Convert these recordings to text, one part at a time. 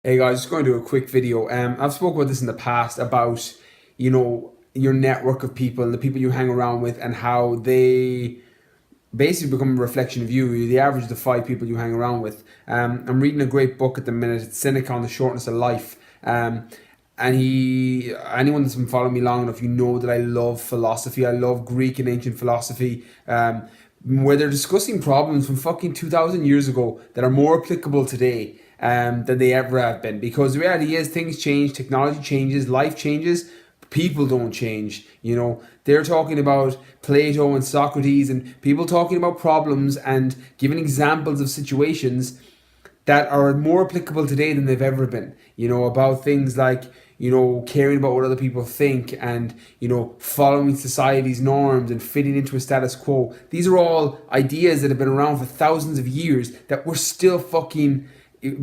Hey guys, just going to do a quick video. I've spoken about this in the past about, your network of people and the people you hang around with and how they basically become a reflection of you. You're the average of the five people you hang around with. I'm reading a great book at the minute. It's Seneca on the Shortness of Life. And anyone that's been following me long enough, you know that I love philosophy. I love Greek and ancient philosophy. Where they're discussing problems from fucking 2,000 years ago that are more applicable today than they ever have been. Because the reality is things change, technology changes, life changes, people don't change. They're talking about Plato and Socrates and people talking about problems and giving examples of situations that are more applicable today than they've ever been. About things like, caring about what other people think and, following society's norms and fitting into a status quo. These are all ideas that have been around for thousands of years that we're still fucking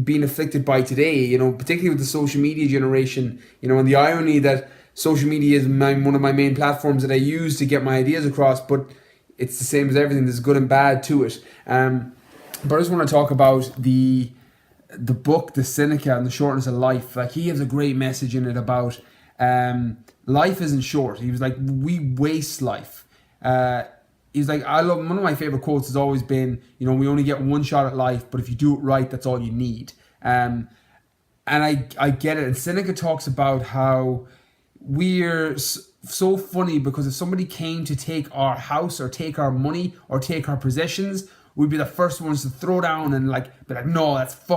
being afflicted by today, particularly with the social media generation, and the irony that social media is one of my main platforms that I use to get my ideas across, but it's the same as everything. There's good and bad to it. But I just want to talk about the book, the Seneca and the Shortness of Life. Like, he has a great message in it about life isn't short. He was like, we waste life. He's like, I love, one of my favorite quotes has always been, we only get one shot at life, but if you do it right, that's all you need. And I get it. And Seneca talks about how we're so funny because if somebody came to take our house or take our money or take our possessions, we'd be the first ones to throw down and be like, no, that's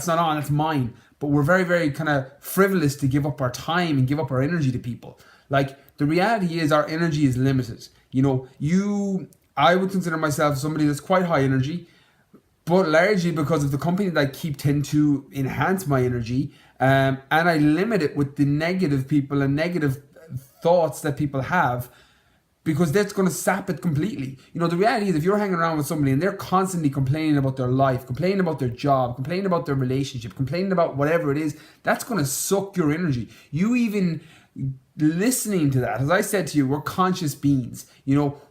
not on, that's mine. But we're very, very kind of frivolous to give up our time and give up our energy to people. Like, the reality is our energy is limited. I would consider myself somebody that's quite high energy, but largely because of the company that I keep tend to enhance my energy, and I limit it with the negative people and negative thoughts that people have, because that's going to sap it completely. The reality is if you're hanging around with somebody and they're constantly complaining about their life, complaining about their job, complaining about their relationship, complaining about whatever it is, that's going to suck your energy. You even listening to that, as I said to you, we're conscious beings.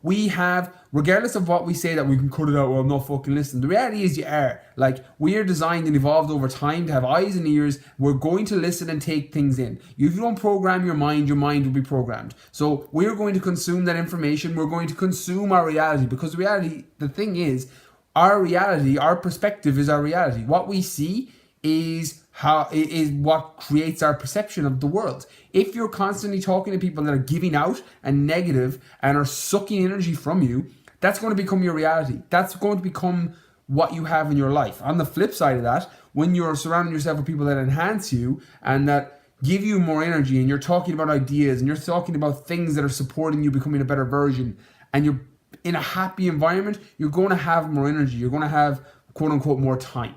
We have, regardless of what we say that we can cut it out, well, I'm not fucking listening. The reality is you are. Like, we are designed and evolved over time to have eyes and ears. We're going to listen and take things in. If you don't program your mind will be programmed. So we're going to consume that information. We're going to consume our reality, because reality, the thing is, our reality, our perspective is our reality. What we see is what creates our perception of the world. If you're constantly talking to people that are giving out and negative and are sucking energy from you, that's going to become your reality. That's going to become what you have in your life. On the flip side of that, when you're surrounding yourself with people that enhance you and that give you more energy, and you're talking about ideas and you're talking about things that are supporting you becoming a better version, and you're in a happy environment, you're going to have more energy. You're going to have, quote unquote, more time,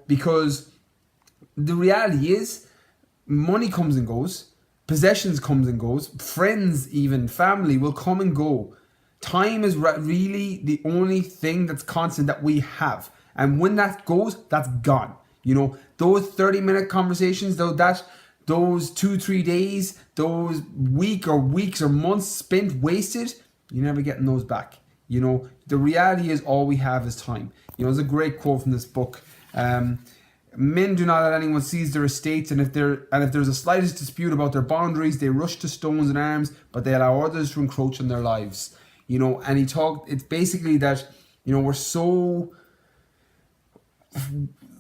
because the reality is money comes and goes, possessions comes and goes, friends, even family will come and go. Time is really the only thing that's constant that we have, and when that goes, that's gone. Those 30-minute conversations, those 2-3 days, those weeks or months spent wasted, you're never getting those back. The reality is all we have is time. There's a great quote from this book. Men do not let anyone seize their estates, and if there's a slightest dispute about their boundaries, they rush to stones and arms, but they allow others to encroach on their lives. And it's basically that, we're so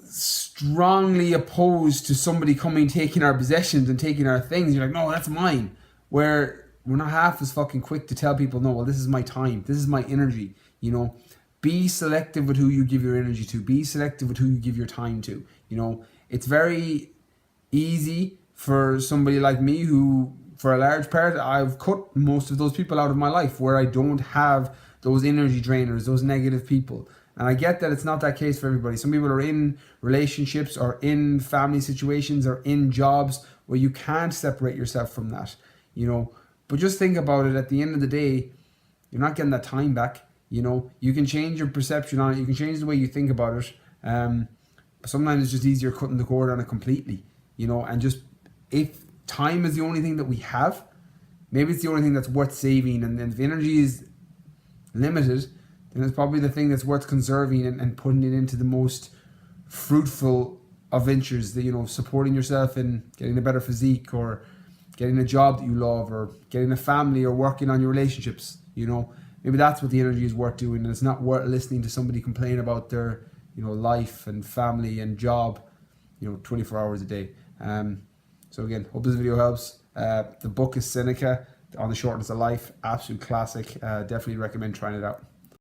strongly opposed to somebody coming, taking our possessions and taking our things. You're like, no, that's mine. Where we're not half as fucking quick to tell people, no, well, this is my time, this is my energy. Be selective with who you give your energy to. Be selective with who you give your time to. It's very easy for somebody like me who, for a large part, I've cut most of those people out of my life where I don't have those energy drainers, those negative people. And I get that it's not that case for everybody. Some people are in relationships or in family situations or in jobs where you can't separate yourself from that. But just think about it. At the end of the day, you're not getting that time back. You can change your perception on it. You can change the way you think about it. But sometimes it's just easier cutting the cord on it completely. And just, if time is the only thing that we have, maybe it's the only thing that's worth saving. And if energy is limited, then it's probably the thing that's worth conserving and putting it into the most fruitful of ventures that, you know, supporting yourself in getting a better physique, or getting a job that you love, or getting a family, or working on your relationships. You know, maybe that's what the energy is worth doing, and it's not worth listening to somebody complain about their, you know, life and family and job, you know, 24 hours a day. So again, hope this video helps. The book is Seneca, On the Shortness of Life, absolute classic. Definitely recommend trying it out.